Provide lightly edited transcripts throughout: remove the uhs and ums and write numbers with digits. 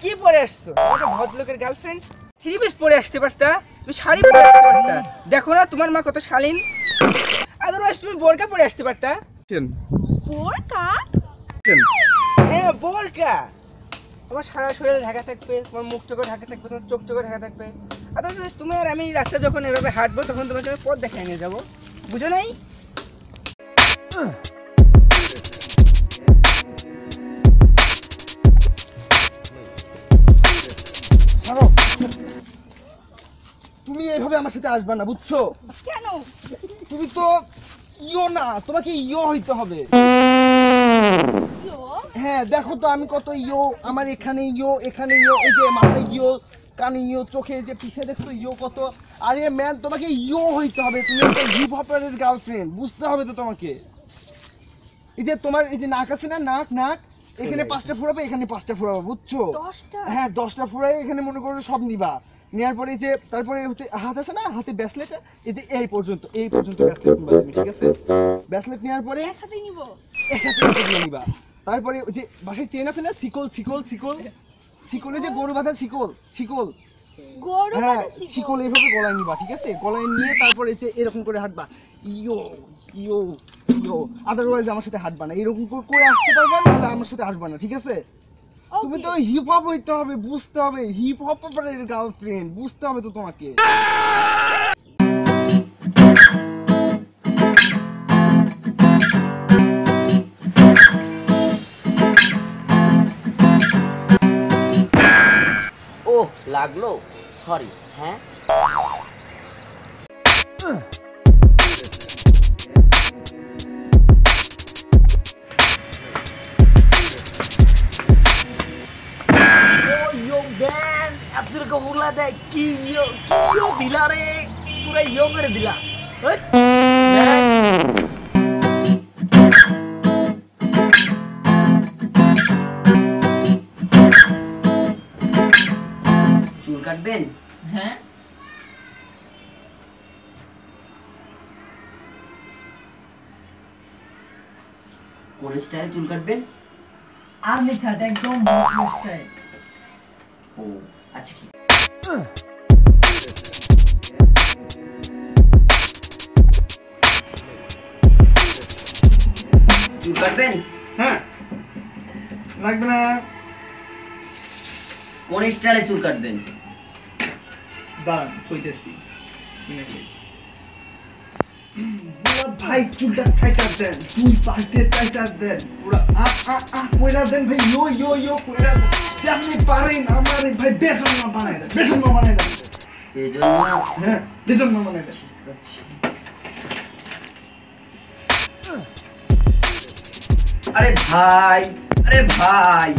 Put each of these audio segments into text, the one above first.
কি পরে আসছো? একটা ভদ্রলোকের গার্লফ্রেন্ড থ্রি পিস পরে আসতে পারতা, তুমি শাড়ি পরে আসতে পারতা। দেখো না তোমার মা কত শালীন। আদারওয়াইজ তুমি বোরকা পরে আসতে পারতা। বোরকা? হ্যাঁ বোরকা। তোমার সারা শরীর ঢাকা থাকবে, তোমার মুখটুকু ঢাকা থাকবে, তোমার চোখটুকু ঢাকা থাকবে। আদারওয়াইজ তুমি আর আমি রাস্তা যখন এভাবে হাঁটবো তখন তোমার সঙ্গে পথ দেখাই নিয়ে যাবো, বুঝো নাই? তুমি এইভাবে আমার সাথে আসবে না, বুঝছো? কেন? তুমি তো ইয়ো না, তোমাকে ইয়ো হইতে হবে। হ্যাঁ দেখো তো আমি কত ইয়ো, আমার এখানে ইয়ো, এখানে ইয়ো, এই যে মাথায় ইয়ো, কানে ইয়ো, চোখে যে পিঠে দেখছো ইয়ো কত। আরে ম্যান তোমাকে ইয়ো হইতে হবে, তুমি একটা হিপ হপারের গার্লফ্রেন্ড, বুঝতে হবে তো তোমাকে। এই যে তোমার এই যে নাক আছে না, নাক নাক এখানে 5টা ফুরাবে, এখানে 5টা ফুরাবে, বুঝছো? 10টা? হ্যাঁ 10টা ফুরাই এখানে মনে করো সব নিবা। নেওয়ার পরে যে তারপরে হচ্ছে হাত আছে না, হাতে ব্যাসলেট, এই যে এই পর্যন্ত ব্যাসলেট নিবা তুমি, ঠিক আছে? ব্যাসলেট নেওয়ার পরে এক হাতে নিব? এক হাতে নিবা। তারপরে ওই যে বাসায় চেন আছে না, শিকলে যে গরু বাঁধা শিকল, গরু হ্যাঁ বাঁধা শিকল? শিকল এইভাবে গলায় নিবা, ঠিক আছে? গলায় নিয়ে তারপরে যে এরকম করে হাঁটবা, ইয়ো ইয়ো ইয়ো। আদারওয়াইজ আমার সাথে হাঁটবা না, এরকম করে আসতে পারবা না, তাহলে আমার সাথে আসবা না, ঠিক আছে? তুমি তো হিপ হপ হইতে হবে, বুঝতে হবে, হিপ হপ এর গার্লফ্রেন্ড, বুঝতে হবে তো তোমাকে। ও লাগলো, সরি। হ্যাঁ কি দিলা রে, পুরা ইয়ো করে দিলা। চুল কাটবেন? হ্যাঁ কোন স্টাইলে চুল কাটবেন? আর্মি ছাট একদম স্টাইল। ও আচ্ছা ঠিক। চুল কাটবেন? হ্যাঁ লাগবে না। কোন স্টাইলে চুল কাটবেন? দাঁড়ান কইতেছি। ভাই চুলটা কাটা দেন, দুই পাশ দিয়ে কাটা দেন, পুরো কইরা দেন ভাই, ইয়ো ইয়ো ইয়ো কইরা দেন। আপনি পারেন আমারে ভাই বেসন না বানাই দেন, এজন্য হ্যাঁ বেসন না বানাই দেন। আরে ভাই,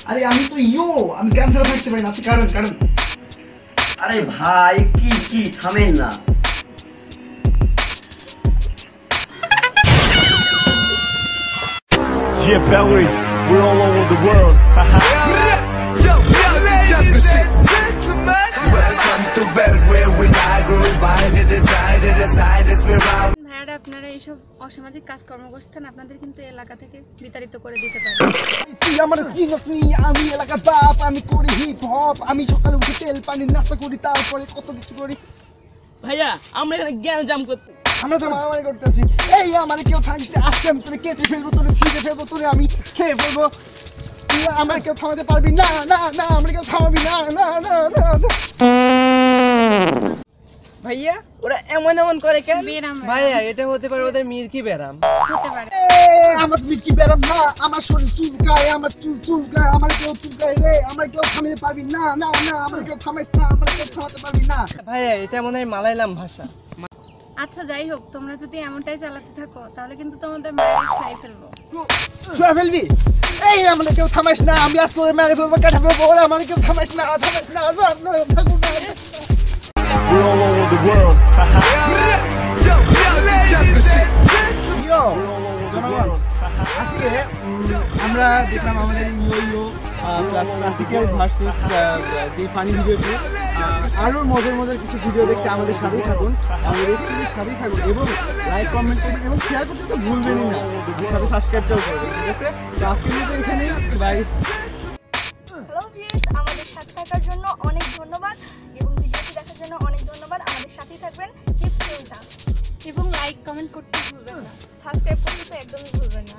আরে আমি তো ইয়ো, আমি গান ছাড়া থাকতে পারি না, আপনি কারণ আরে ভাই কি থামেন না। Yeah, Belly, we're all over the world. Yo, ladies and gentlemen, welcome to Belway, where I grew by the side is me round. ভাইয়ারা আপনারা এইসব অসামাজিক কাজকর্ম করছেন, আপনাদের কিন্তু এলাকা থেকে বিতাড়িত করে দিতে পারে। তুই আমার জিনিস নি, আমি এলাকার বাপ, আমি করি হিপ হপ, আমি সকালে উঠে তেল পানি নাস্তা করি, তারপরে কত কিছু করি। ভাইয়া আমরা এখানে জ্ঞান জাম করতে, আমরা তো মারামারি করতেছি। এই আমার কেউ থাকিস না, আজকে আমি তোরে কেটে ফেলবো, তোরে ছিঁড়ে ফেলবো, তোরে আমি খেয়ে ফেলবো। তুই আমার কেউ থামাতে পারবি না, আমরা কেউ থামাবি না। ভাইয়া ওরা এমন করে কেন? বেরাম ভাইয়া এটা হতে পারে ওদের মির্কি বেরাম। হতে পারে। আমার মিষ্টি বেরাম না, আমার শরীর চুলকায়, আমার চুলকায়, আমার কেউ চুলকায় রে, আমার কেউ থামাতে পারবি না, আমরা কেউ থামাইস না, আমরা কেউ থামাতে পারবি না। ভাইয়া এটা মনে হয় মালায়ালাম ভাষা। আচ্ছা যাই হোক, তোমরা যদি এমনটাই চালাতে থাকো তাহলে কিন্তু তোমাদের মায়ের খাই ফেলবো। শুয়ে ফেলবি? এই আমরা কেউ থামাইস না, আমি আজকে ওরে মেরে ফেলবো, কেটে ফেলবো, ওরা আমার কেউ থামাইস না। We're all over the world. Yo, ladies and gentlemen, জনগণ আজকে আমরা দেখলাম আমাদের ইয়ো ক্লাসিক্যাল ভার্সেস যে ফানি ভিডিওটি। আরও মজার কিছু ভিডিও দেখতে আমাদের সাথেই থাকুন, আমাদের এক্সটিভির সাথেই থাকুন, এবং লাইক কমেন্ট করবেন এবং শেয়ার করতে তো ভুলবেনই না, সাথে সাবস্ক্রাইবটাও করবেন, ঠিক আছে? তো আজকের মতো এখানেই বাই। হ্যালো ভিউয়ার্স, আমাদের থাকার জন্য অনেক ধন্যবাদ এবং ভিডিওটি দেখার জন্য অনেক ধন্যবাদ। আমাদের সাথেই থাকবেন, কিপ স্টেইং টাচ এবং লাইক কমেন্ট করতে ভুলবেন না। সাবস্ক্রাইব করতে তো একদমই ভুলবেন না।